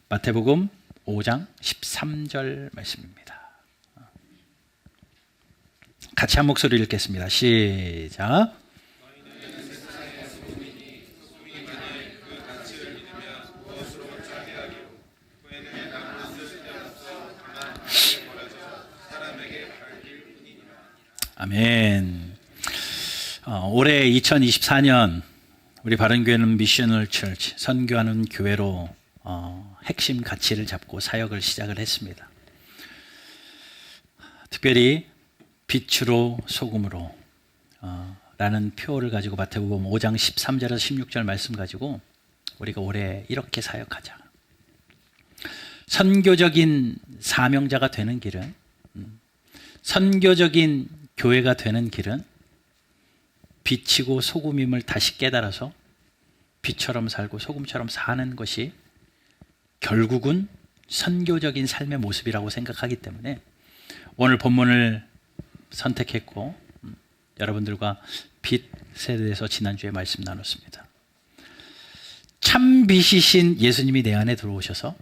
마태복음 5장 13절 말씀입니다. 같이 한 목소리 읽겠습니다. 시작. 아멘. 올해 2024년 우리 바른교회는 미셔널 처치, 선교하는 교회로 핵심 가치를 잡고 사역을 시작을 했습니다. 특별히 빛으로 소금으로 라는 표를 가지고 마태복음 5장 13절에서 16절 말씀 가지고 우리가 올해 이렇게 사역하자. 선교적인 사명자가 되는 길은, 선교적인 교회가 되는 길은 빛이고 소금임을 다시 깨달아서 빛처럼 살고 소금처럼 사는 것이 결국은 선교적인 삶의 모습이라고 생각하기 때문에 오늘 본문을 선택했고 여러분들과 빛에 대해서 지난주에 말씀 나눴습니다. 참 빛이신 예수님이 내 안에 들어오셔서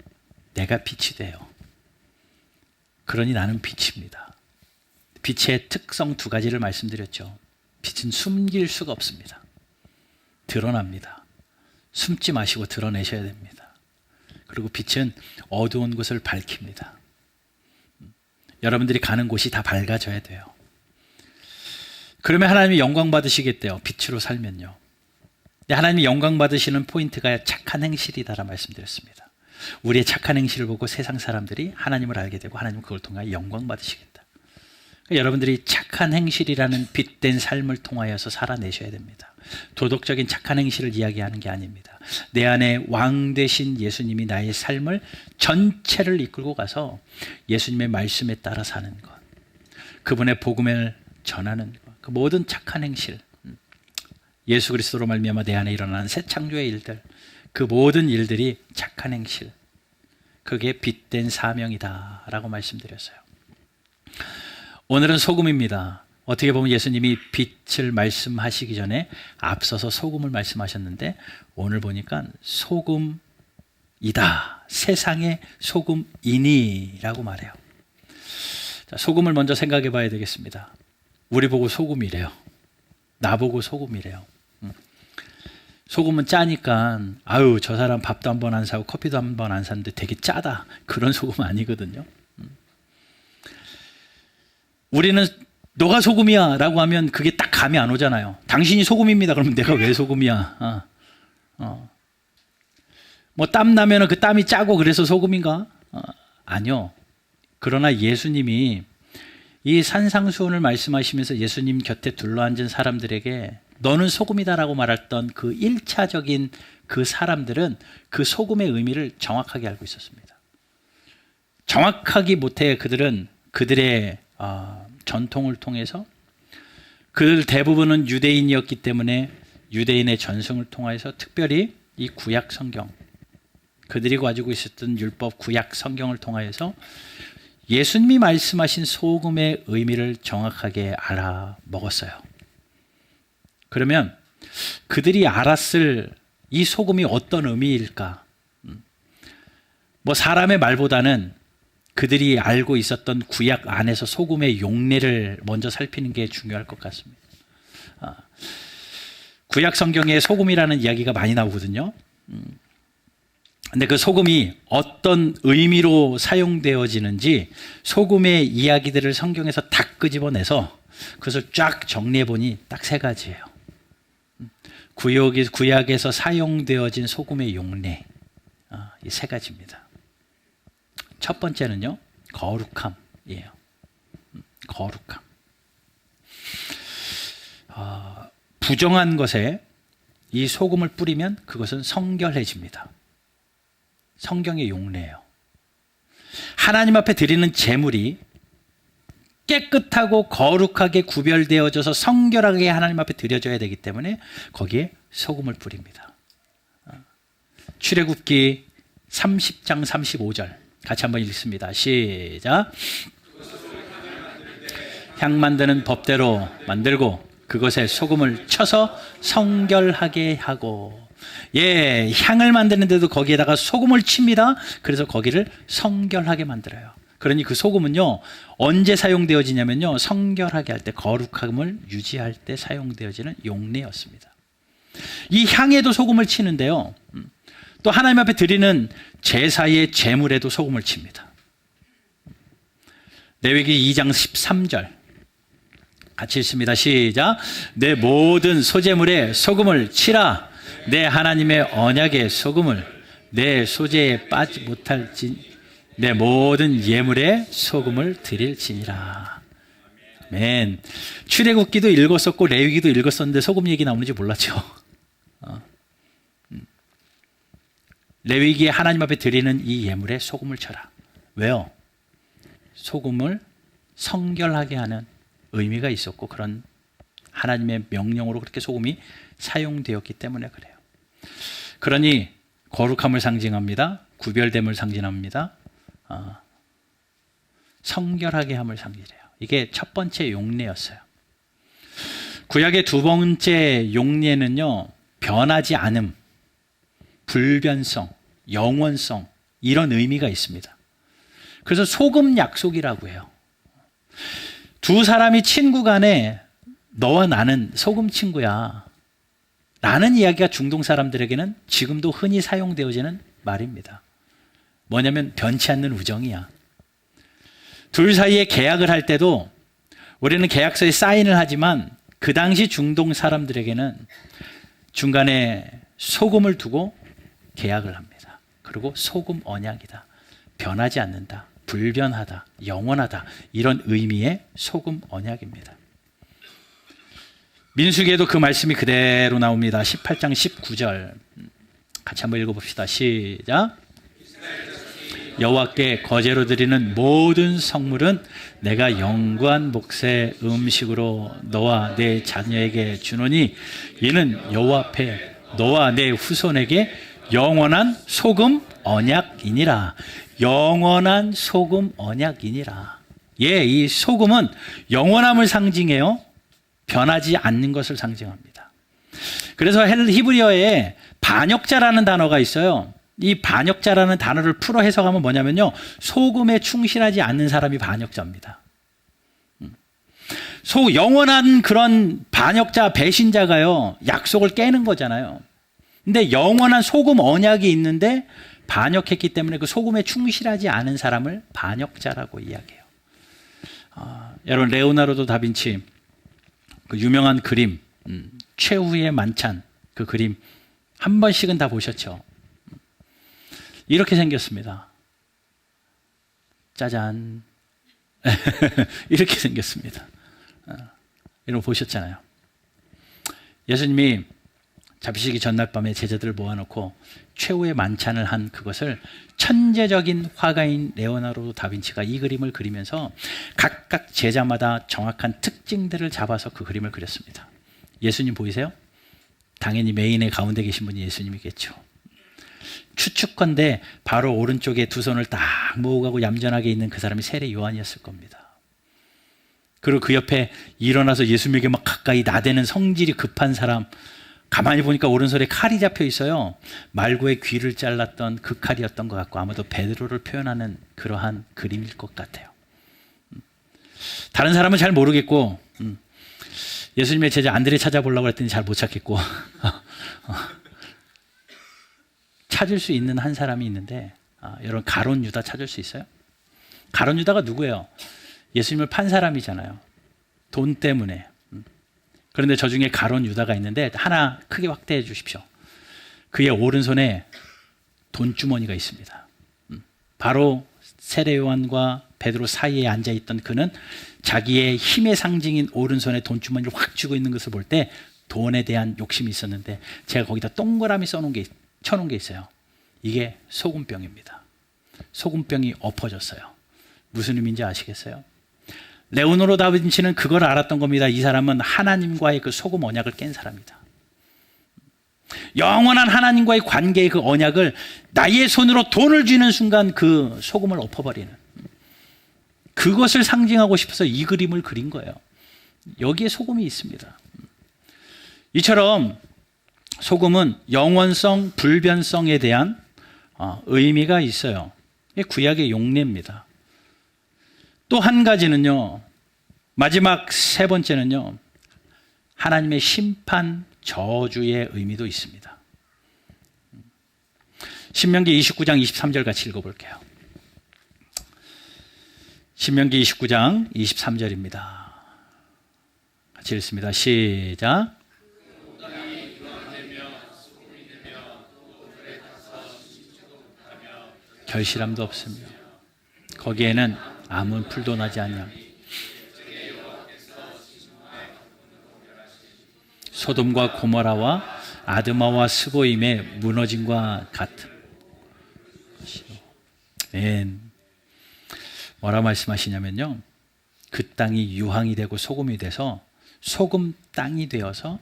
내가 빛이 돼요. 그러니 나는 빛입니다. 빛의 특성 두 가지를 말씀드렸죠. 빛은 숨길 수가 없습니다. 드러납니다. 숨지 마시고 드러내셔야 됩니다. 그리고 빛은 어두운 곳을 밝힙니다. 여러분들이 가는 곳이 다 밝아져야 돼요. 그러면 하나님이 영광 받으시겠대요. 빛으로 살면요. 근데 하나님이 영광 받으시는 포인트가 착한 행실이다라고 말씀드렸습니다. 우리의 착한 행실을 보고 세상 사람들이 하나님을 알게 되고 하나님은 그걸 통해 영광 받으시겠다. 그러니까 여러분들이 착한 행실이라는 빛된 삶을 통하여서 살아내셔야 됩니다. 도덕적인 착한 행실을 이야기하는 게 아닙니다. 내 안에 왕 되신 예수님이 나의 삶을 전체를 이끌고 가서 예수님의 말씀에 따라 사는 것, 그분의 복음을 전하는 것, 그 모든 착한 행실, 예수 그리스도로 말미암아 내 안에 일어나는 새 창조의 일들, 그 모든 일들이 착한 행실, 그게 빛된 사명이다 라고 말씀드렸어요. 오늘은 소금입니다. 어떻게 보면 예수님이 빛을 말씀하시기 전에 앞서서 소금을 말씀하셨는데 오늘 보니까 소금이다, 세상의 소금이니라고 말해요. 자, 소금을 먼저 생각해 봐야 되겠습니다. 우리 보고 소금이래요. 나보고 소금이래요. 소금은 짜니까 아유 저 사람 밥도 한 번 안 사고 커피도 한 번 안 샀는데 되게 짜다, 그런 소금 아니거든요. 우리는 너가 소금이야 라고 하면 그게 딱 감이 안 오잖아요. 당신이 소금입니다 그러면 내가 왜 소금이야? 뭐 땀 나면 그 땀이 짜고 그래서 소금인가? 아니요. 그러나 예수님이 이 산상수훈을 말씀하시면서 예수님 곁에 둘러앉은 사람들에게 너는 소금이다라고 말했던 그 1차적인 그 사람들은 그 소금의 의미를 정확하게 알고 있었습니다. 정확하기 못해 그들은 그들의 전통을 통해서, 그들 대부분은 유대인이었기 때문에 유대인의 전승을 통해서 특별히 이 구약 성경, 그들이 가지고 있었던 율법 구약 성경을 통하여서 예수님이 말씀하신 소금의 의미를 정확하게 알아먹었어요. 그러면 그들이 알았을 이 소금이 어떤 의미일까? 뭐 사람의 말보다는 그들이 알고 있었던 구약 안에서 소금의 용례를 먼저 살피는 게 중요할 것 같습니다. 구약 성경에 소금이라는 이야기가 많이 나오거든요. 근데 그 소금이 어떤 의미로 사용되어지는지 소금의 이야기들을 성경에서 다 끄집어내서 그것을 쫙 정리해 보니 딱 세 가지예요. 구약에서 사용되어진 소금의 용례, 이 세 가지입니다. 첫 번째는요, 거룩함이에요. 거룩함. 부정한 것에 이 소금을 뿌리면 그것은 성결해집니다. 성경의 용례예요. 하나님 앞에 드리는 제물이 깨끗하고 거룩하게 구별되어져서 성결하게 하나님 앞에 드려져야 되기 때문에 거기에 소금을 뿌립니다. 출애굽기 30장 35절 같이 한번 읽습니다. 시작. 향 만드는 법대로 만들고 그것에 소금을 쳐서 성결하게 하고. 예, 향을 만드는데도 거기에다가 소금을 칩니다. 그래서 거기를 성결하게 만들어요. 그러니 그 소금은요, 언제 사용되어지냐면요, 성결하게 할 때, 거룩함을 유지할 때 사용되어지는 용례였습니다. 이 향에도 소금을 치는데요, 또 하나님 앞에 드리는 제사의 제물에도 소금을 칩니다. 레위기 2장 13절 같이 읽습니다. 시작. 내 모든 소제물에 소금을 치라. 내 하나님의 언약의 소금을 내 소재에 빠지 못할지 내 모든 예물에 소금을 드릴지니라. 아멘. 출애굽기도 읽었었고 레위기도 읽었었는데 소금 얘기 나오는지 몰랐죠. 레위기에 하나님 앞에 드리는 이 예물에 소금을 쳐라. 왜요? 소금을 성결하게 하는 의미가 있었고 그런 하나님의 명령으로 그렇게 소금이 사용되었기 때문에 그래요. 그러니 거룩함을 상징합니다. 구별됨을 상징합니다. 성결하게 함을 상징해요. 이게 첫 번째 용례였어요. 구약의 두 번째 용례는요, 변하지 않음, 불변성, 영원성 이런 의미가 있습니다. 그래서 소금 약속이라고 해요. 두 사람이 친구 간에 너와 나는 소금 친구야 라는 이야기가 중동 사람들에게는 지금도 흔히 사용되어지는 말입니다. 뭐냐면 변치 않는 우정이야. 둘 사이에 계약을 할 때도 우리는 계약서에 사인을 하지만 그 당시 중동 사람들에게는 중간에 소금을 두고 계약을 합니다. 그리고 소금 언약이다. 변하지 않는다. 불변하다. 영원하다. 이런 의미의 소금 언약입니다. 민수기에도 그 말씀이 그대로 나옵니다. 18장 19절 같이 한번 읽어봅시다. 시작. 여호와께 거제로 드리는 모든 성물은 내가 영구한 몫의 음식으로 너와 내 자녀에게 주노니 이는 여호와 앞에 너와 내 후손에게 영원한 소금 언약이니라. 영원한 소금 언약이니라. 예, 이 소금은 영원함을 상징해요. 변하지 않는 것을 상징합니다. 그래서 히브리어에 반역자라는 단어가 있어요. 이 반역자라는 단어를 풀어 해석하면 뭐냐면요, 소금에 충실하지 않는 사람이 반역자입니다. 영원한 그런 반역자, 배신자가요, 약속을 깨는 거잖아요. 근데 영원한 소금 언약이 있는데 반역했기 때문에 그 소금에 충실하지 않은 사람을 반역자라고 이야기해요. 여러분, 레오나르도 다빈치 그 유명한 그림, 최후의 만찬, 그 그림 한 번씩은 다 보셨죠? 이렇게 생겼습니다. 짜잔. 이렇게 생겼습니다. 이런 거 보셨잖아요. 예수님이 잡히시기 전날 밤에 제자들을 모아놓고 최후의 만찬을 한 그것을 천재적인 화가인 레오나르도 다빈치가 이 그림을 그리면서 각각 제자마다 정확한 특징들을 잡아서 그 그림을 그렸습니다. 예수님 보이세요? 당연히 메인의 가운데 계신 분이 예수님이겠죠. 추측컨대 바로 오른쪽에 두 손을 딱 모으고 얌전하게 있는 그 사람이 세례 요한이었을 겁니다. 그리고 그 옆에 일어나서 예수님에게 막 가까이 나대는 성질이 급한 사람, 가만히 보니까 오른손에 칼이 잡혀 있어요. 말고의 귀를 잘랐던 그 칼이었던 것 같고 아마도 베드로를 표현하는 그러한 그림일 것 같아요. 다른 사람은 잘 모르겠고 예수님의 제자 안드레 찾아보려고 했더니 잘 못 찾겠고 찾을 수 있는 한 사람이 있는데 여러분, 가룟 유다 찾을 수 있어요? 가룟 유다가 누구예요? 예수님을 판 사람이잖아요. 돈 때문에. 그런데 저 중에 가룟 유다가 있는데 하나 크게 확대해 주십시오. 그의 오른손에 돈주머니가 있습니다. 바로 세례 요한과 베드로 사이에 앉아있던 그는 자기의 힘의 상징인 오른손에 돈주머니를 확 쥐고 있는 것을 볼 때 돈에 대한 욕심이 있었는데 제가 거기다 동그라미 쳐놓은 게 있어요. 이게 소금병입니다. 소금병이 엎어졌어요. 무슨 의미인지 아시겠어요? 레오나르도 다빈치는 그걸 알았던 겁니다. 이 사람은 하나님과의 그 소금 언약을 깬 사람이다. 영원한 하나님과의 관계의 그 언약을 나의 손으로 돈을 쥐는 순간 그 소금을 엎어버리는, 그것을 상징하고 싶어서 이 그림을 그린 거예요. 여기에 소금이 있습니다. 이처럼 소금은 영원성, 불변성에 대한 의미가 있어요. 이게 구약의 용례입니다. 또 한 가지는요, 마지막 세 번째는요, 하나님의 심판, 저주의 의미도 있습니다. 신명기 29장 23절 같이 읽어볼게요. 신명기 29장 23절입니다. 같이 읽습니다. 시작. 결실함도 없으며 거기에는 아무 풀도 나지 아니하며 소돔과 고모라와 아드마와 스보임의 무너짐과 같은 것이요. 뭐라 말씀하시냐면요, 그 땅이 유황이 되고 소금이 돼서 소금 땅이 되어서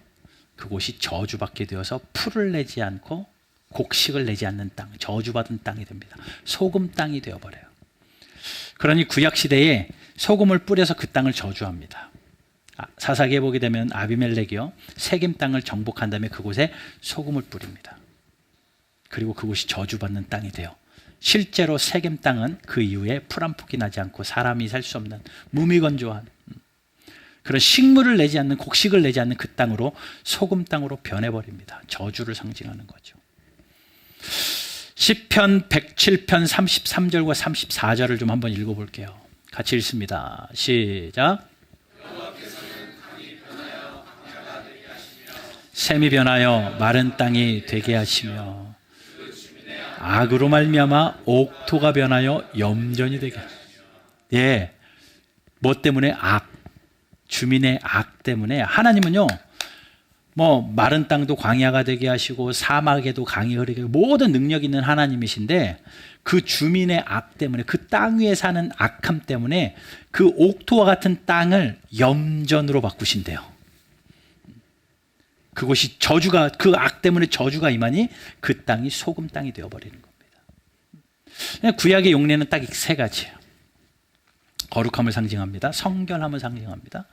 그곳이 저주받게 되어서 풀을 내지 않고 곡식을 내지 않는 땅, 저주받은 땅이 됩니다. 소금 땅이 되어버려요. 그러니 구약시대에 소금을 뿌려서 그 땅을 저주합니다. 사사기에 보게 되면 아비멜렉이요, 세겜 땅을 정복한 다음에 그곳에 소금을 뿌립니다. 그리고 그곳이 저주받는 땅이 돼요. 실제로 세겜 땅은 그 이후에 풀 한 폭이 나지 않고 사람이 살 수 없는 무미건조한 그런 식물을 내지 않는, 곡식을 내지 않는 그 땅으로, 소금 땅으로 변해버립니다. 저주를 상징하는 거죠. 시편 107편 33절과 34절을 좀 한번 읽어볼게요. 같이 읽습니다. 시작. 샘이 변하여 마른 땅이 되게 하시며 악으로 말미암아 옥토가 변하여 염전이 되게 하시며. 예, 뭐 때문에? 악, 주민의 악 때문에 하나님은요, 뭐 마른 땅도 광야가 되게 하시고 사막에도 강이 흐르게 하고 모든 능력 있는 하나님이신데, 그 주민의 악 때문에, 그 땅 위에 사는 악함 때문에 그 옥토와 같은 땅을 염전으로 바꾸신대요. 그곳이 저주가, 그 악 때문에 저주가 임하니 그 땅이 소금 땅이 되어버리는 겁니다. 구약의 용례는 딱 이 세 가지예요. 거룩함을 상징합니다. 성결함을 상징합니다.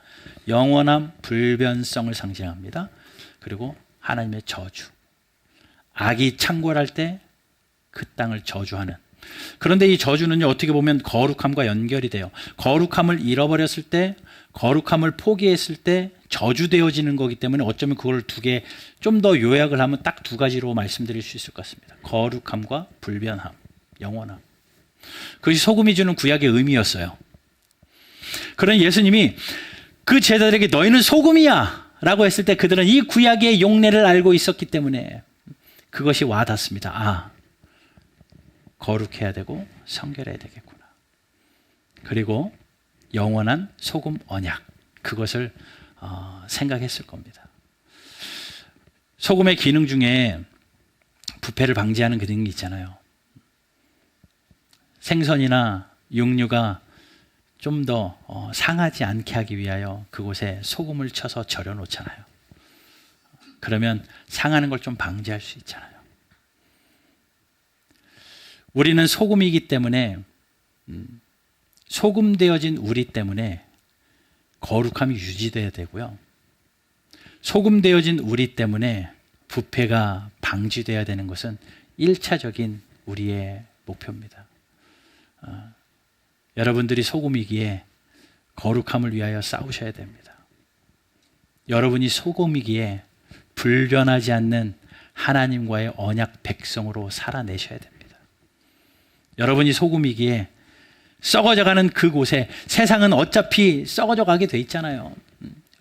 영원함, 불변성을 상징합니다. 그리고 하나님의 저주. 악이 창궐할 때 그 땅을 저주하는. 그런데 이 저주는요, 어떻게 보면 거룩함과 연결이 돼요. 거룩함을 잃어버렸을 때, 거룩함을 포기했을 때 저주되어지는 거기 때문에 어쩌면 그걸 두 개, 좀 더 요약을 하면 딱 두 가지로 말씀드릴 수 있을 것 같습니다. 거룩함과 불변함, 영원함. 그것이 소금이 주는 구약의 의미였어요. 그러니 예수님이 그 제자들에게 너희는 소금이야 라고 했을 때 그들은 이 구약의 용례를 알고 있었기 때문에 그것이 와닿습니다. 아, 거룩해야 되고 성결해야 되겠구나. 그리고 영원한 소금 언약, 그것을 생각했을 겁니다. 소금의 기능 중에 부패를 방지하는 기능이 있잖아요. 생선이나 육류가 좀 더 상하지 않게 하기 위하여 그곳에 소금을 쳐서 절여 놓잖아요. 그러면 상하는 걸 좀 방지할 수 있잖아요. 우리는 소금이기 때문에, 소금되어진 우리 때문에 거룩함이 유지되어야 되고요, 소금되어진 우리 때문에 부패가 방지되어야 되는 것은 1차적인 우리의 목표입니다. 여러분들이 소금이기에 거룩함을 위하여 싸우셔야 됩니다. 여러분이 소금이기에 불변하지 않는 하나님과의 언약 백성으로 살아내셔야 됩니다. 여러분이 소금이기에 썩어져가는 그곳에, 세상은 어차피 썩어져 가게 돼 있잖아요.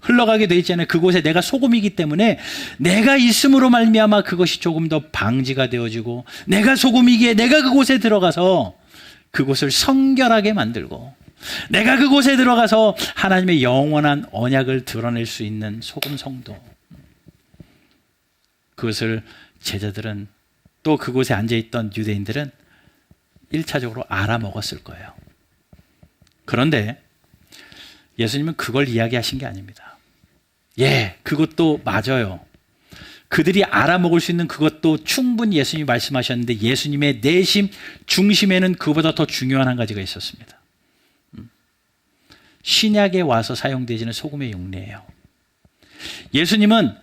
흘러가게 돼 있잖아요. 그곳에 내가 소금이기 때문에 내가 있음으로 말미암아 그것이 조금 더 방지가 되어지고, 내가 소금이기에 내가 그곳에 들어가서 그곳을 성결하게 만들고, 내가 그곳에 들어가서 하나님의 영원한 언약을 드러낼 수 있는 소금 성도, 그것을 제자들은, 또 그곳에 앉아있던 유대인들은 1차적으로 알아먹었을 거예요. 그런데 예수님은 그걸 이야기하신 게 아닙니다. 예, 그것도 맞아요. 그들이 알아먹을 수 있는 그것도 충분히 예수님이 말씀하셨는데, 예수님의 내심 중심에는 그보다 더 중요한 한 가지가 있었습니다. 신약에 와서 사용되지는 소금의 용례예요. 예수님은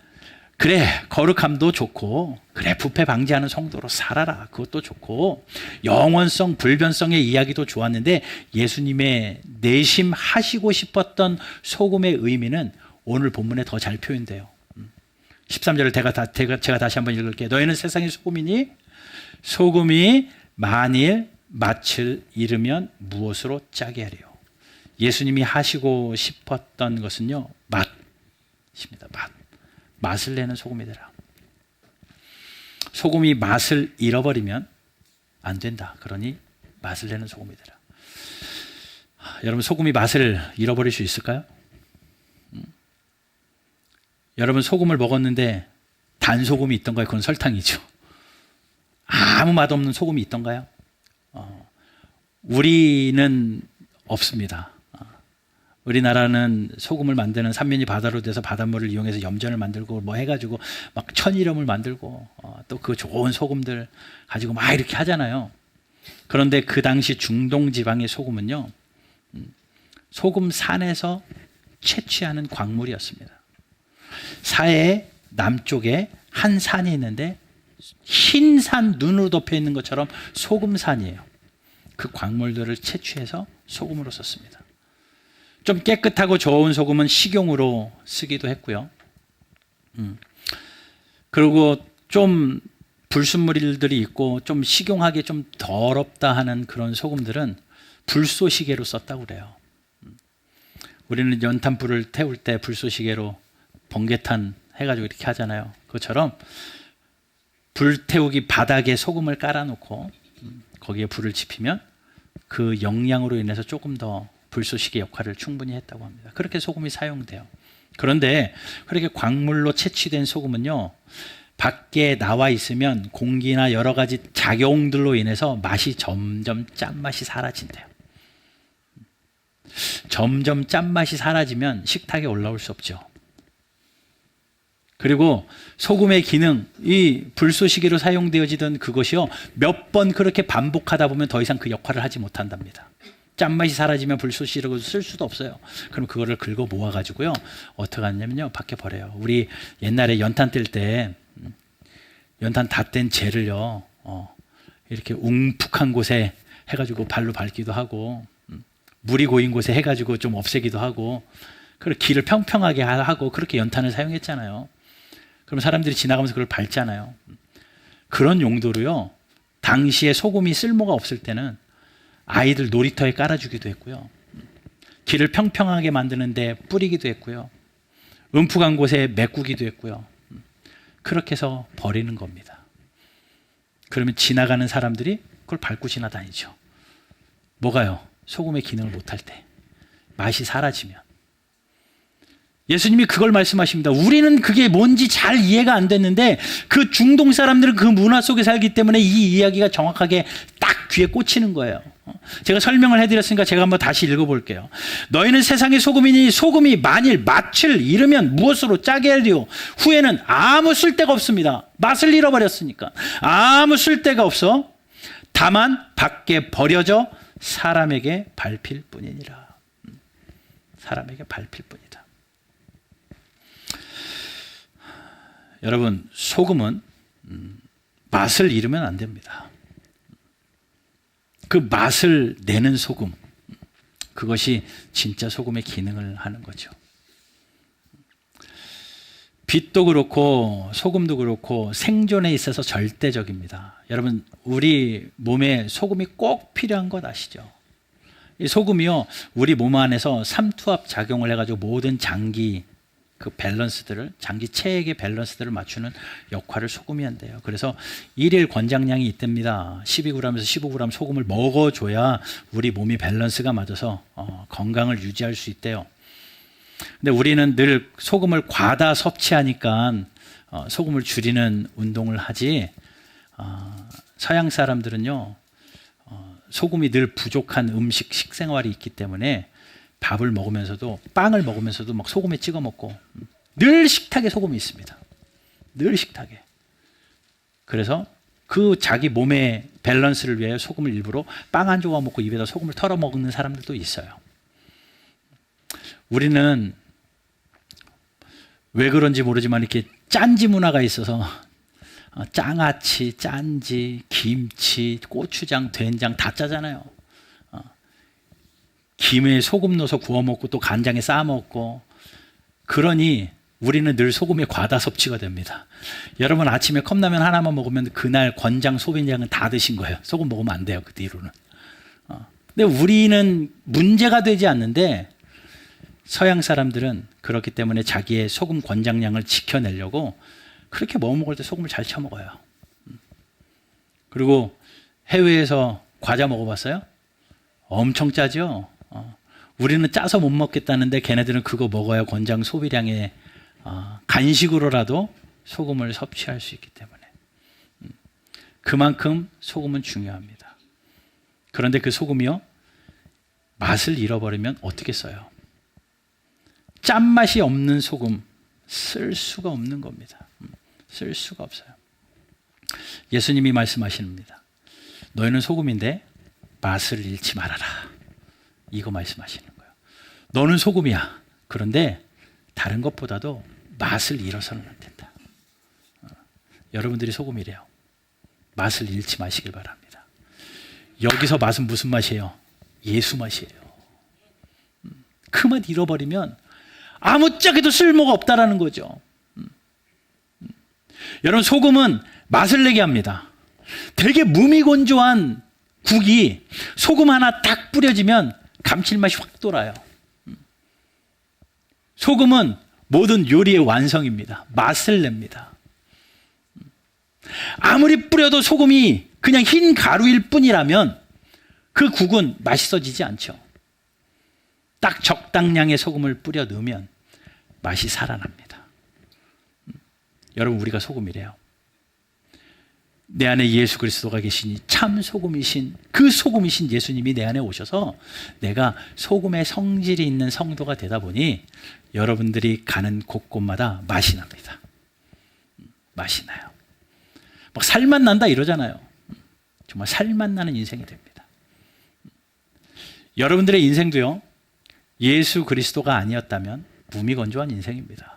그래, 거룩함도 좋고, 그래, 부패 방지하는 성도로 살아라. 그것도 좋고, 영원성, 불변성의 이야기도 좋았는데, 예수님의 내심하시고 싶었던 소금의 의미는 오늘 본문에 더 잘 표현돼요. 13절을 제가 다시 한번 읽을게요. 너희는 세상의 소금이니, 소금이 만일 맛을 잃으면 무엇으로 짜게 하리요? 예수님이 하시고 싶었던 것은요, 맛입니다. 맛을 내는 소금이 되라. 소금이 맛을 잃어버리면 안 된다. 그러니 맛을 내는 소금이 되라. 여러분, 소금이 맛을 잃어버릴 수 있을까요? 여러분, 소금을 먹었는데 단소금이 있던가요? 그건 설탕이죠. 아무 맛없는 소금이 있던가요? 우리는 없습니다. 우리나라는 소금을 만드는 삼면이 바다로 돼서 바닷물을 이용해서 염전을 만들고 뭐 해가지고 막 천일염을 만들고 또 그 좋은 소금들 가지고 막 이렇게 하잖아요. 그런데 그 당시 중동 지방의 소금은요, 소금 산에서 채취하는 광물이었습니다. 사해 남쪽에 한 산이 있는데 흰 산, 눈으로 덮여 있는 것처럼 소금산이에요. 그 광물들을 채취해서 소금으로 썼습니다. 좀 깨끗하고 좋은 소금은 식용으로 쓰기도 했고요. 그리고 좀 불순물들이 있고 좀 식용하기 좀 더럽다 하는 그런 소금들은 불쏘시개로 썼다고 그래요. 우리는 연탄불을 태울 때 불쏘시개로 번개탄 해가지고 이렇게 하잖아요. 그것처럼 불태우기 바닥에 소금을 깔아놓고 거기에 불을 지피면 그 영양으로 인해서 조금 더 불쏘시개 역할을 충분히 했다고 합니다. 그렇게 소금이 사용돼요. 그런데 그렇게 광물로 채취된 소금은요, 밖에 나와 있으면 공기나 여러 가지 작용들로 인해서 맛이 점점 짠맛이 사라진대요. 점점 짠맛이 사라지면 식탁에 올라올 수 없죠. 그리고 소금의 기능, 이 불쏘시개로 사용되어지던 그것이요, 몇 번 그렇게 반복하다 보면 더 이상 그 역할을 하지 못한답니다. 짠맛이 사라지면 불쏘시개로 쓸 수도 없어요. 그럼 그거를 긁어 모아가지고요, 어떻게 하냐면요, 밖에 버려요. 우리 옛날에 연탄 뗄 때 연탄 다 뗀 재를요, 이렇게 웅푹한 곳에 해가지고 발로 밟기도 하고, 물이 고인 곳에 해가지고 좀 없애기도 하고, 그리고 길을 평평하게 하고, 그렇게 연탄을 사용했잖아요. 그럼 사람들이 지나가면서 그걸 밟잖아요. 그런 용도로요, 당시에 소금이 쓸모가 없을 때는 아이들 놀이터에 깔아주기도 했고요, 길을 평평하게 만드는데 뿌리기도 했고요, 움푹한 곳에 메꾸기도 했고요. 그렇게 해서 버리는 겁니다. 그러면 지나가는 사람들이 그걸 밟고 지나다니죠. 뭐가요? 소금의 기능을 못할 때, 맛이 사라지면. 예수님이 그걸 말씀하십니다. 우리는 그게 뭔지 잘 이해가 안 됐는데 그 중동 사람들은 그 문화 속에 살기 때문에 이 이야기가 정확하게 딱 귀에 꽂히는 거예요. 제가 설명을 해드렸으니까 제가 한번 다시 읽어볼게요. 너희는 세상의 소금이니 소금이 만일 맛을 잃으면 무엇으로 짜게 하리요? 후에는 아무 쓸데가 없습니다. 맛을 잃어버렸으니까 아무 쓸데가 없어. 다만 밖에 버려져 사람에게 밟힐 뿐이니라. 사람에게 밟힐 뿐이다. 여러분, 소금은 맛을 잃으면 안 됩니다. 그 맛을 내는 소금, 그것이 진짜 소금의 기능을 하는 거죠. 빛도 그렇고 소금도 그렇고 생존에 있어서 절대적입니다. 여러분, 우리 몸에 소금이 꼭 필요한 것 아시죠? 이 소금이요, 우리 몸 안에서 삼투압 작용을 해가지고 모든 장기 그 밸런스들을, 장기 체액의 밸런스들을 맞추는 역할을 소금이 한대요. 그래서 일일 권장량이 있답니다. 12g에서 15g 소금을 먹어줘야 우리 몸이 밸런스가 맞아서 건강을 유지할 수 있대요. 근데 우리는 늘 소금을 과다 섭취하니까 소금을 줄이는 운동을 하지, 서양 사람들은요, 소금이 늘 부족한 음식, 식생활이 있기 때문에 밥을 먹으면서도, 빵을 먹으면서도 막 소금에 찍어 먹고, 늘 식탁에 소금이 있습니다. 늘 식탁에. 그래서 그 자기 몸의 밸런스를 위하여 소금을 일부러 빵 한 조각 먹고 입에다 소금을 털어 먹는 사람들도 있어요. 우리는 왜 그런지 모르지만 이렇게 짠지 문화가 있어서 장아찌, 짠지, 김치, 고추장, 된장 다 짜잖아요. 김에 소금 넣어서 구워 먹고 또 간장에 싸 먹고, 그러니 우리는 늘 소금의 과다 섭취가 됩니다. 여러분 아침에 컵라면 하나만 먹으면 그날 권장 소비량은 다 드신 거예요. 소금 먹으면 안 돼요, 그 뒤로는. 근데 우리는 문제가 되지 않는데 서양 사람들은 그렇기 때문에 자기의 소금 권장량을 지켜내려고 그렇게 먹을 때 소금을 잘 쳐먹어요. 그리고 해외에서 과자 먹어봤어요? 엄청 짜죠? 우리는 짜서 못 먹겠다는데 걔네들은 그거 먹어야 권장 소비량의 간식으로라도 소금을 섭취할 수 있기 때문에. 그만큼 소금은 중요합니다. 그런데 그 소금이요, 맛을 잃어버리면 어떻게 써요? 짠맛이 없는 소금 쓸 수가 없는 겁니다. 쓸 수가 없어요. 예수님이 말씀하십니다. 너희는 소금인데 맛을 잃지 말아라. 이거 말씀하시는 거예요. 너는 소금이야. 그런데 다른 것보다도 맛을 잃어서는 안 된다. 여러분들이 소금이래요. 맛을 잃지 마시길 바랍니다. 여기서 맛은 무슨 맛이에요? 예수 맛이에요. 그 맛 잃어버리면 아무짝에도 쓸모가 없다라는 거죠. 여러분, 소금은 맛을 내게 합니다. 되게 무미건조한 국이 소금 하나 딱 뿌려지면 감칠맛이 확 돌아요. 소금은 모든 요리의 완성입니다. 맛을 냅니다. 아무리 뿌려도 소금이 그냥 흰 가루일 뿐이라면 그 국은 맛있어지지 않죠. 딱 적당량의 소금을 뿌려 넣으면 맛이 살아납니다. 여러분, 우리가 소금이래요. 내 안에 예수 그리스도가 계시니 참 소금이신, 그 소금이신 예수님이 내 안에 오셔서 내가 소금의 성질이 있는 성도가 되다 보니 여러분들이 가는 곳곳마다 맛이 납니다. 맛이 나요. 막 살맛 난다 이러잖아요. 정말 살맛 나는 인생이 됩니다. 여러분들의 인생도요, 예수 그리스도가 아니었다면 무미건조한 인생입니다.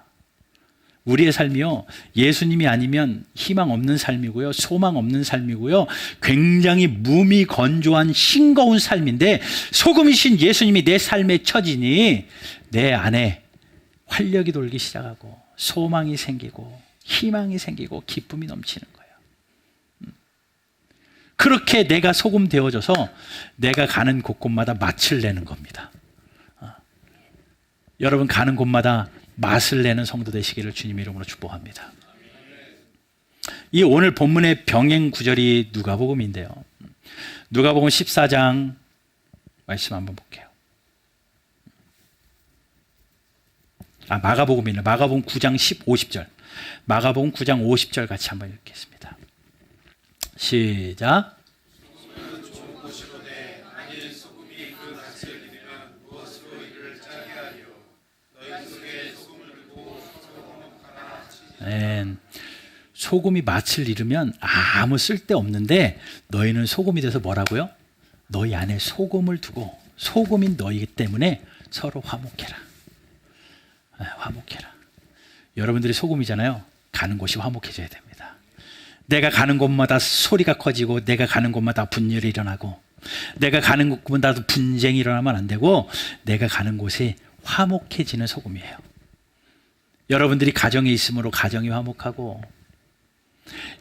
우리의 삶이요, 예수님이 아니면 희망 없는 삶이고요, 소망 없는 삶이고요, 굉장히 무미건조한 싱거운 삶인데, 소금이신 예수님이 내 삶에 처지니 내 안에 활력이 돌기 시작하고 소망이 생기고 희망이 생기고 기쁨이 넘치는 거예요. 그렇게 내가 소금 되어져서 내가 가는 곳곳마다 맛을 내는 겁니다. 여러분, 가는 곳마다 맛을 내는 성도 되시기를 주님 이름으로 축복합니다. 이 오늘 본문의 병행 구절이 누가복음인데요. 누가복음 14장 말씀 한번 볼게요. 마가복음이네. 마가복음 9장 50절. 마가복음 9장 50절 같이 한번 읽겠습니다. 시작. 소금이 맛을 잃으면 아무 쓸데없는데 너희는 소금이 돼서 뭐라고요? 너희 안에 소금을 두고 소금인 너희 때문에 서로 화목해라. 화목해라. 여러분들이 소금이잖아요. 가는 곳이 화목해져야 됩니다. 내가 가는 곳마다 소리가 커지고 내가 가는 곳마다 분열이 일어나고 내가 가는 곳마다 분쟁이 일어나면 안 되고 내가 가는 곳이 화목해지는 소금이에요. 여러분들이 가정에 있으므로 가정이 화목하고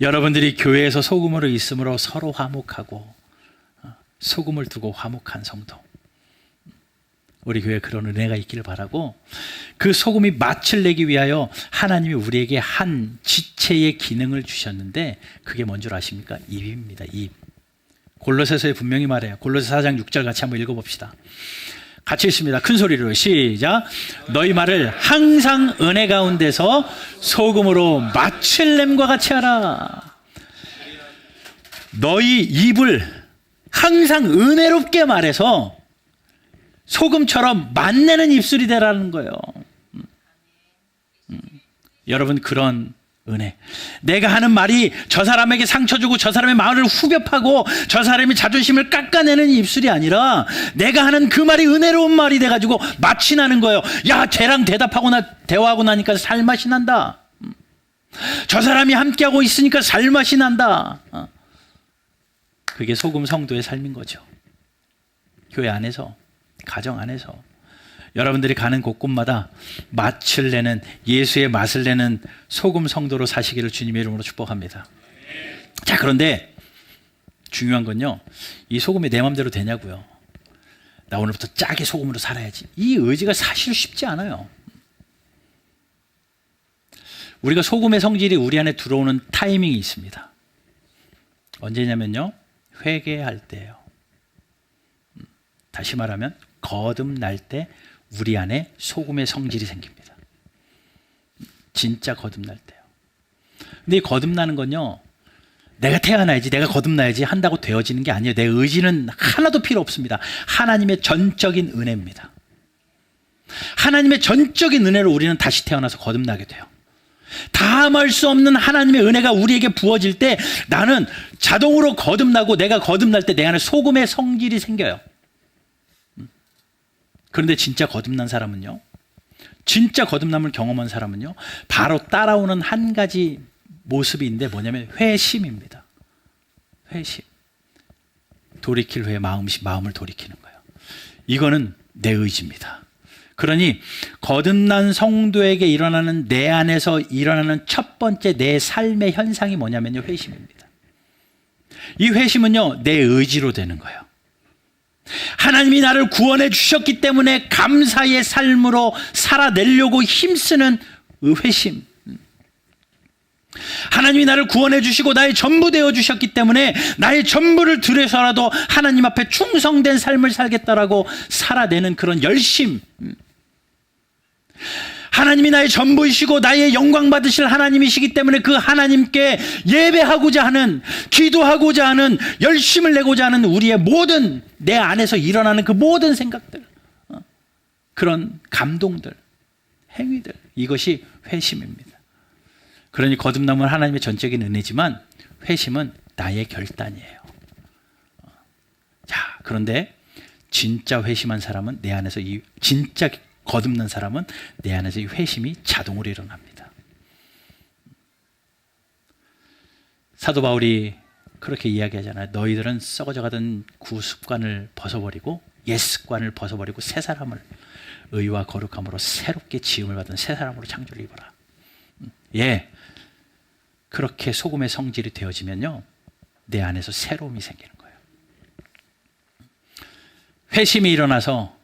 여러분들이 교회에서 소금으로 있으므로 서로 화목하고 소금을 두고 화목한 성도, 우리 교회에 그런 은혜가 있기를 바라고, 그 소금이 맛을 내기 위하여 하나님이 우리에게 한 지체의 기능을 주셨는데 그게 뭔 줄 아십니까? 입입니다. 입. 골로새서에 분명히 말해요. 골로새 4장 6절 같이 한번 읽어봅시다. 같이 읽습니다. 큰 소리로 시작. 너희 말을 항상 은혜 가운데서 소금으로 맛을 냄과 같이 하라. 너희 입을 항상 은혜롭게 말해서 소금처럼 맛내는 입술이 되라는 거예요. 여러분, 그런 은혜, 내가 하는 말이 저 사람에게 상처 주고 저 사람의 마음을 후벼 파고 저 사람의 자존심을 깎아내는 입술이 아니라 내가 하는 그 말이 은혜로운 말이 돼가지고 맛이 나는 거예요. 야, 쟤랑 대화하고 나니까 살맛이 난다. 저 사람이 함께하고 있으니까 살맛이 난다. 그게 소금 성도의 삶인 거죠. 교회 안에서, 가정 안에서 여러분들이 가는 곳곳마다 맛을 내는, 예수의 맛을 내는 소금 성도로 사시기를 주님의 이름으로 축복합니다. 자, 그런데 중요한 건요, 이 소금이 내 마음대로 되냐고요. 나 오늘부터 짜게 소금으로 살아야지. 이 의지가 사실 쉽지 않아요. 우리가 소금의 성질이 우리 안에 들어오는 타이밍이 있습니다. 언제냐면요, 회개할 때예요. 다시 말하면 거듭날 때 우리 안에 소금의 성질이 생깁니다. 진짜 거듭날 때요. 근데 이 거듭나는 건요, 내가 태어나야지, 내가 거듭나야지 한다고 되어지는 게 아니에요. 내 의지는 하나도 필요 없습니다. 하나님의 전적인 은혜입니다. 하나님의 전적인 은혜로 우리는 다시 태어나서 거듭나게 돼요. 다함할 수 없는 하나님의 은혜가 우리에게 부어질 때 나는 자동으로 거듭나고, 내가 거듭날 때 내 안에 소금의 성질이 생겨요. 그런데 진짜 거듭난 사람은요, 진짜 거듭남을 경험한 사람은요, 바로 따라오는 한 가지 모습이 있는데 뭐냐면 회심입니다. 회심. 돌이킬 후에 마음을 돌이키는 거예요. 이거는 내 의지입니다. 그러니 거듭난 성도에게 일어나는, 내 안에서 일어나는 첫 번째 내 삶의 현상이 뭐냐면요, 회심입니다. 이 회심은요, 내 의지로 되는 거예요. 하나님이 나를 구원해 주셨기 때문에 감사의 삶으로 살아내려고 힘쓰는 회심. 하나님이 나를 구원해 주시고 나의 전부 되어 주셨기 때문에 나의 전부를 들여서라도 하나님 앞에 충성된 삶을 살겠다라고 살아내는 그런 열심. 하나님이 나의 전부이시고 나의 영광 받으실 하나님이시기 때문에 그 하나님께 예배하고자 하는, 기도하고자 하는, 열심을 내고자 하는 우리의 모든, 내 안에서 일어나는 그 모든 생각들, 그런 감동들, 행위들, 이것이 회심입니다. 그러니 거듭남은 하나님의 전적인 은혜지만 회심은 나의 결단이에요. 자, 그런데 진짜 회심한 사람은, 내 안에서 이 진짜 거듭난 사람은 내 안에서 이 회심이 자동으로 일어납니다. 사도 바울이 그렇게 이야기하잖아요. 너희들은 썩어져가던 구습관을 벗어버리고, 옛 습관을 벗어버리고 새 사람을 의와 거룩함으로 새롭게 지음을 받은 새 사람으로 창조를 입어라. 예, 그렇게 소금의 성질이 되어지면요, 내 안에서 새로움이 생기는 거예요. 회심이 일어나서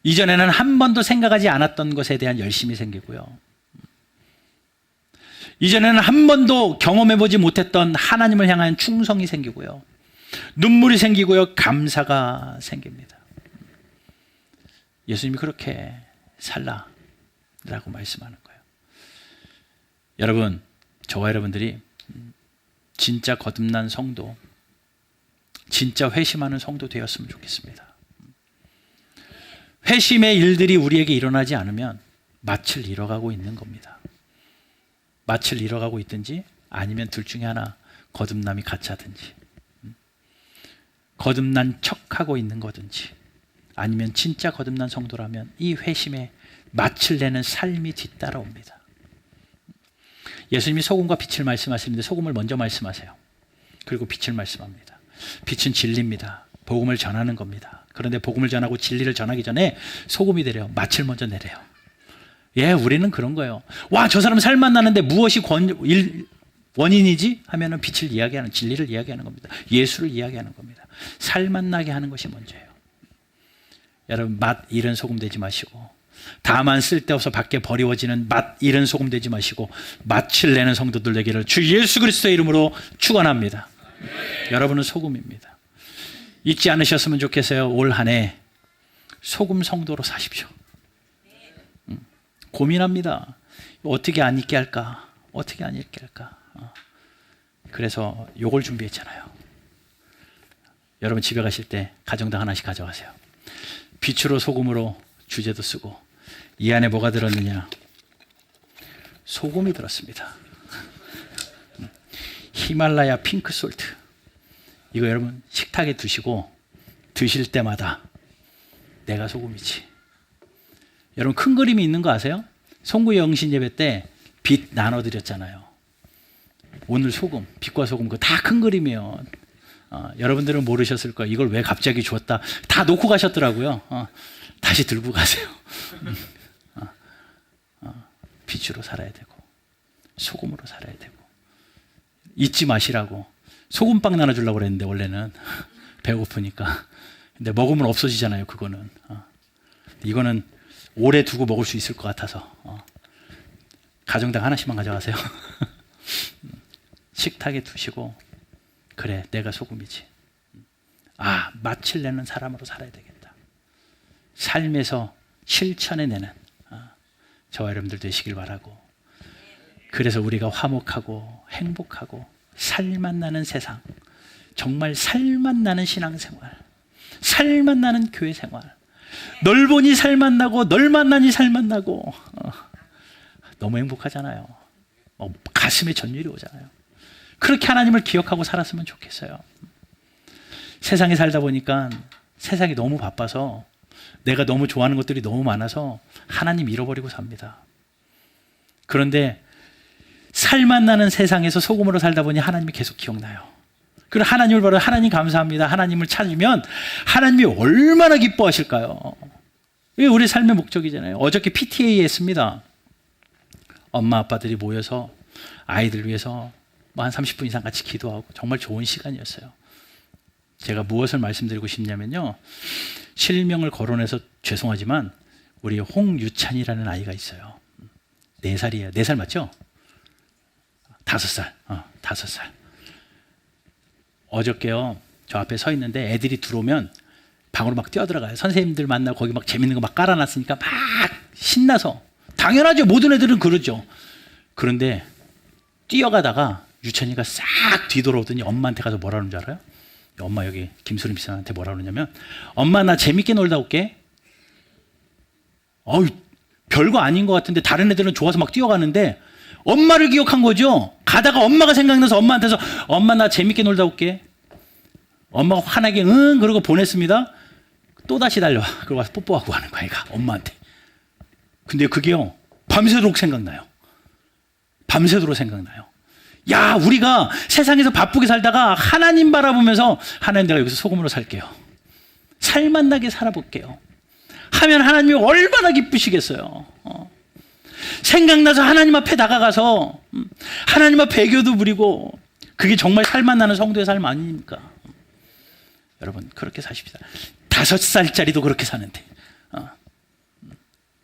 이전에는 한 번도 생각하지 않았던 것에 대한 열심이 생기고요, 이전에는 한 번도 경험해보지 못했던 하나님을 향한 충성이 생기고요, 눈물이 생기고요, 감사가 생깁니다. 예수님이 그렇게 살라라고 말씀하는 거예요. 여러분, 저와 여러분들이 진짜 거듭난 성도, 진짜 회심하는 성도 되었으면 좋겠습니다. 회심의 일들이 우리에게 일어나지 않으면 맏을 잃어가고 있는 겁니다. 맏을 잃어가고 있든지 아니면 둘 중에 하나, 거듭남이 가짜든지, 거듭난 척하고 있는 거든지, 아니면 진짜 거듭난 성도라면 이 회심에 맏을 내는 삶이 뒤따라옵니다. 예수님이 소금과 빛을 말씀하시는데 소금을 먼저 말씀하세요. 그리고 빛을 말씀합니다. 빛은 진리입니다. 복음을 전하는 겁니다. 그런데 복음을 전하고 진리를 전하기 전에 소금이 되래요. 맏을 먼저 내래요. 예, 우리는 그런 거예요. 와, 저 사람 살맛 나는데 무엇이 원인이지? 하면은 빛을 이야기하는, 진리를 이야기하는 겁니다. 예수를 이야기하는 겁니다. 살맛 나게 하는 것이 먼저예요. 여러분, 맛 잃은 소금 되지 마시고, 다만 쓸데없어 밖에 버리워지는 맛 잃은 소금 되지 마시고, 맛을 내는 성도들 되기를 주 예수 그리스도의 이름으로 축원합니다. 여러분은 소금입니다. 잊지 않으셨으면 좋겠어요. 올 한 해 소금 성도로 사십시오. 고민합니다. 어떻게 안 잊게 할까? 어떻게 안 잊게 할까? 그래서 요걸 준비했잖아요. 여러분 집에 가실 때 가정당 하나씩 가져가세요. 빛으로 소금으로 주제도 쓰고, 이 안에 뭐가 들었느냐? 소금이 들었습니다. 히말라야 핑크 솔트. 이거 여러분 식탁에 두시고 드실 때마다 내가 소금이지. 여러분 큰 그림이 있는 거 아세요? 송구 영신 예배 때 빛 나눠드렸잖아요. 오늘 소금, 빛과 소금 그거 다 큰 그림이에요. 여러분들은 모르셨을 거예요. 이걸 왜 갑자기 주었다. 다 놓고 가셨더라고요. 다시 들고 가세요. 빛으로 살아야 되고 소금으로 살아야 되고 잊지 마시라고 소금빵 나눠주려고 그랬는데 원래는 배고프니까. 근데 먹으면 없어지잖아요. 그거는. 이거는 오래 두고 먹을 수 있을 것 같아서 가정당 하나씩만 가져가세요. 식탁에 두시고 그래 내가 소금이지. 맛을 내는 사람으로 살아야 되겠다. 삶에서 실천해내는 저와 여러분들 되시길 바라고, 그래서 우리가 화목하고 행복하고 살맛 나는 세상, 정말 살맛 나는 신앙생활, 살맛 나는 교회 생활, 널 보니 살맛 나고 널 만나니 살맛 나고 너무 행복하잖아요. 가슴에 전율이 오잖아요. 그렇게 하나님을 기억하고 살았으면 좋겠어요. 세상에 살다 보니까 세상이 너무 바빠서 내가 너무 좋아하는 것들이 너무 많아서 하나님 잃어버리고 삽니다. 그런데 살맛 나는 세상에서 소금으로 살다 보니 하나님이 계속 기억나요. 그리고 하나님을 바로 하나님 감사합니다. 하나님을 찾으면 하나님이 얼마나 기뻐하실까요? 이게 우리 삶의 목적이잖아요. 어저께 PTA 했습니다. 엄마 아빠들이 모여서 아이들 위해서 한 30분 이상 같이 기도하고 정말 좋은 시간이었어요. 제가 무엇을 말씀드리고 싶냐면요, 실명을 거론해서 죄송하지만 우리 홍유찬이라는 아이가 있어요. 4살이에요. 4살 맞죠? 5살. 5살. 어저께요, 저 앞에 서 있는데 애들이 들어오면 방으로 막 뛰어들어가요. 선생님들 만나고 거기 막 재밌는 거 막 깔아놨으니까 막 신나서. 당연하죠. 모든 애들은 그러죠. 그런데 뛰어가다가 유찬이가 싹 뒤돌아오더니 엄마한테 가서 뭐라 그러는 줄 알아요? 엄마 여기 김수림 씨한테 뭐라 그러냐면, 엄마 나 재밌게 놀다 올게. 별거 아닌 것 같은데 다른 애들은 좋아서 막 뛰어가는데 엄마를 기억한 거죠. 가다가 엄마가 생각나서 엄마한테서 엄마 나 재밌게 놀다 올게. 엄마가 환하게 응 그러고 보냈습니다. 또다시 달려와. 그러고 와서 뽀뽀하고 가는 거야 얘가 엄마한테. 근데 그게요 밤새도록 생각나요. 밤새도록 생각나요. 야, 우리가 세상에서 바쁘게 살다가 하나님 바라보면서 하나님 내가 여기서 소금으로 살게요. 살맛 나게 살아볼게요. 하면 하나님이 얼마나 기쁘시겠어요. 생각나서 하나님 앞에 다가가서 하나님 앞에 애교도 부리고, 그게 정말 살맛 나는 성도의 삶 아닙니까? 여러분 그렇게 사십시다. 5살짜리도 그렇게 사는데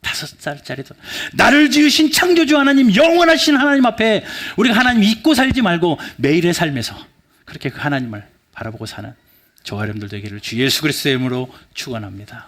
5살짜리도 나를 지으신 창조주 하나님, 영원하신 하나님 앞에 우리가 하나님 잊고 살지 말고 매일의 삶에서 그렇게 그 하나님을 바라보고 사는 저와 여러분들 되기를 주 예수 그리스도의 이름으로 축원합니다.